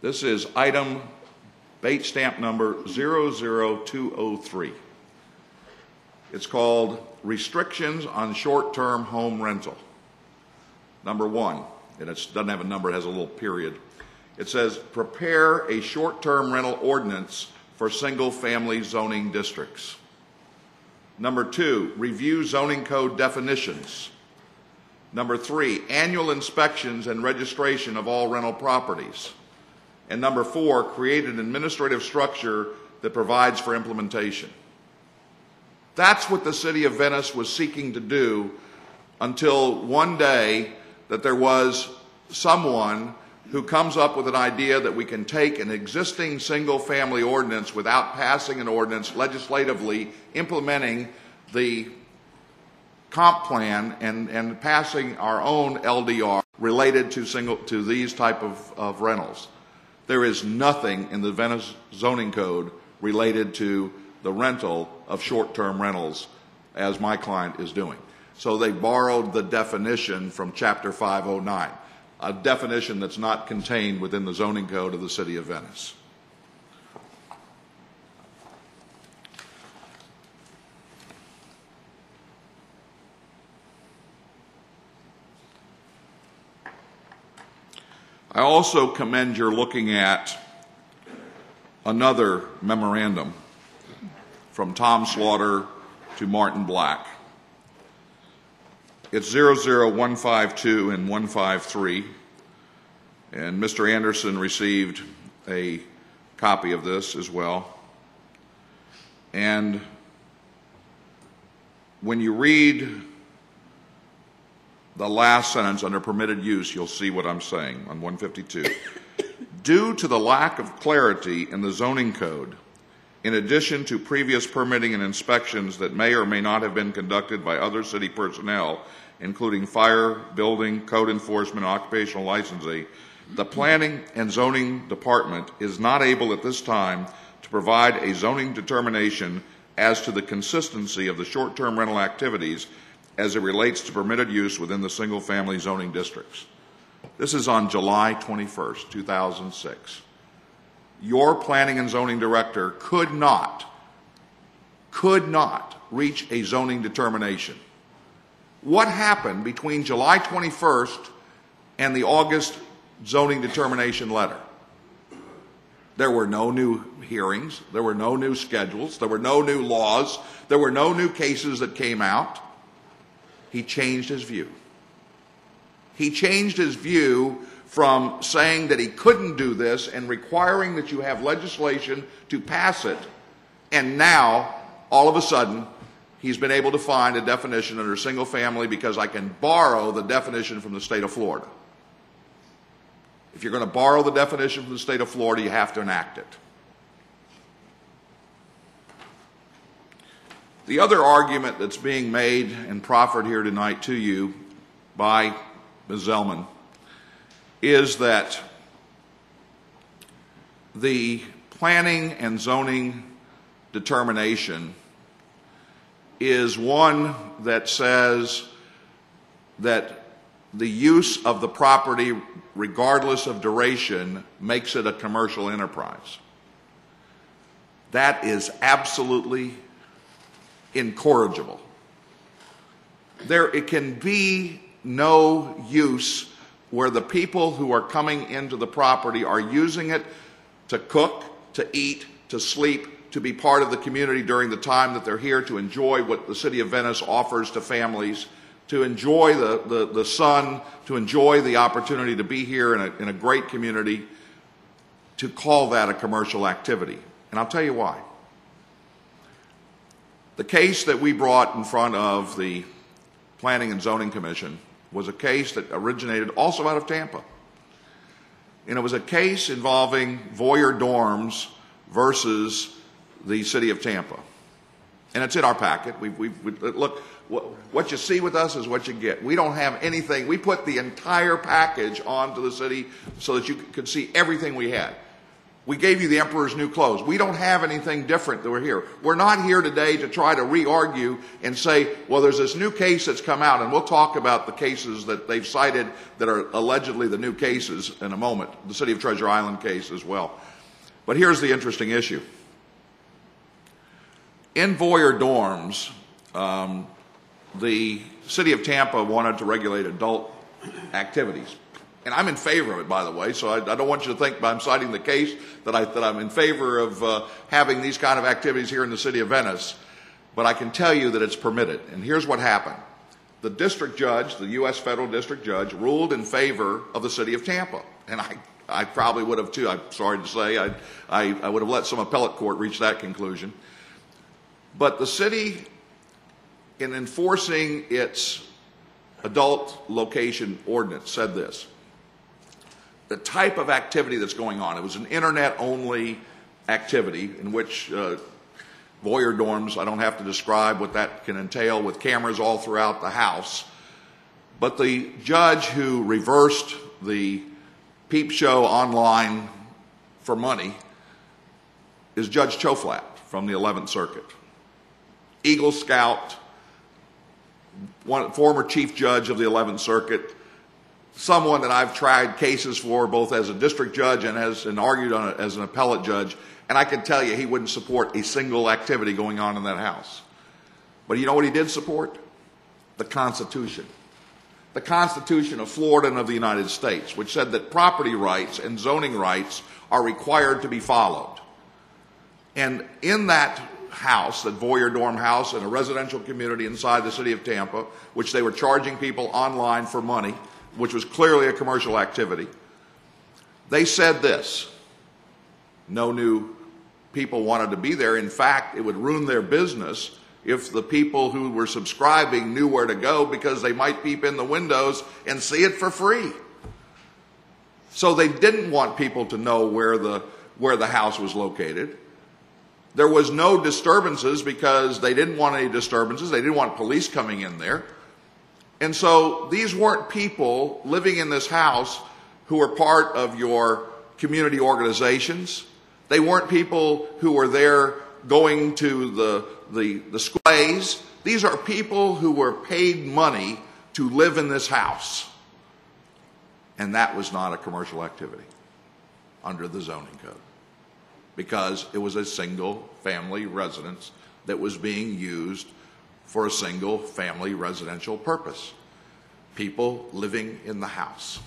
This is item bait stamp number 00203. It's called Restrictions on Short-Term Home Rental. Number 1, and it doesn't have a number, it has a little period. It says, prepare a short-term rental ordinance for single-family zoning districts. Number 2, review zoning code definitions. Number 3, annual inspections and registration of all rental properties. And number 4, create an administrative structure that provides for implementation. That's what the city of Venice was seeking to do until one day that there was someone who comes up with an idea that we can take an existing single-family ordinance without passing an ordinance legislatively implementing the comp plan and passing our own LDR related to these type of rentals. There is nothing in the Venice zoning code related to the rental of short-term rentals as my client is doing. So they borrowed the definition from Chapter 509, a definition that's not contained within the zoning code of the City of Venice. I also commend your looking at another memorandum from Tom Slaughter to Martin Black. It's 00152 and 153, and Mr. Anderson received a copy of this as well. And when you read the last sentence under permitted use, you'll see what I'm saying on 152. Due to the lack of clarity in the zoning code, in addition to previous permitting and inspections that may or may not have been conducted by other city personnel, including fire, building, code enforcement, occupational licensing, the Planning and Zoning Department is not able at this time to provide a zoning determination as to the consistency of the short-term rental activities as it relates to permitted use within the single-family zoning districts. This is on July 21st, 2006. Your planning and zoning director could not reach a zoning determination. What happened between July 21st and the August zoning determination letter? There were no new hearings, there were no new schedules, there were no new laws, there were no new cases that came out. He changed his view. He changed his view from saying that he couldn't do this and requiring that you have legislation to pass it, and now, all of a sudden, he's been able to find a definition under single family because I can borrow the definition from the state of Florida. If you're going to borrow the definition from the state of Florida, you have to enact it. The other argument that's being made and proffered here tonight to you by Ms. Zellman is that the planning and zoning determination is one that says that the use of the property, regardless of duration, makes it a commercial enterprise. That is absolutely incorrigible. It can be no use where the people who are coming into the property are using it to cook, to eat, to sleep, to be part of the community during the time that they're here, to enjoy what the City of Venice offers to families, to enjoy the sun, to enjoy the opportunity to be here in a great community, to call that a commercial activity. And I'll tell you why. The case that we brought in front of the Planning and Zoning Commission was a case that originated also out of Tampa. And it was a case involving voyeur dorms versus the City of Tampa. And it's in our packet. Look, what you see with us is what you get. We don't have anything. We put the entire package onto the city so that you could see everything we had. We gave you the emperor's new clothes. We don't have anything different that we're here. We're not here today to try to re-argue and say, well, there's this new case that's come out, and we'll talk about the cases that they've cited that are allegedly the new cases in a moment, the City of Treasure Island case as well. But here's the interesting issue. In voyeur dorms, the City of Tampa wanted to regulate adult activities. And I'm in favor of it, by the way, so I don't want you to think I'm citing the case that I'm in favor of having these kind of activities here in the city of Venice. But I can tell you that it's permitted. And here's what happened. The district judge, the U.S. federal district judge, ruled in favor of the City of Tampa. And I probably would have too. I'm sorry to say. I would have let some appellate court reach that conclusion. But the city, in enforcing its adult location ordinance, said this. The type of activity that's going on, it was an internet-only activity in which voyeur dorms, I don't have to describe what that can entail, with cameras all throughout the house. But the judge who reversed the peep show online for money is Judge Choflat from the 11th Circuit. Eagle Scout, former chief judge of the 11th Circuit, someone that I've tried cases for both as a district judge and argued on it as an appellate judge, and I can tell you he wouldn't support a single activity going on in that house. But you know what he did support? The Constitution. The Constitution of Florida and of the United States, which said that property rights and zoning rights are required to be followed. And in that house, that voyeur dorm house in a residential community inside the city of Tampa, which they were charging people online for money, which was clearly a commercial activity, they said this: no new people wanted to be there. In fact, it would ruin their business if the people who were subscribing knew where to go, because they might peep in the windows and see it for free. So they didn't want people to know where the house was located. There was no disturbances because they didn't want any disturbances. They didn't want police coming in there. And so these weren't people living in this house who were part of your community organizations. They weren't people who were there going to the displays. These are people who were paid money to live in this house. And that was not a commercial activity under the zoning code, because it was a single family residence that was being used for a single family residential purpose. People living in the house.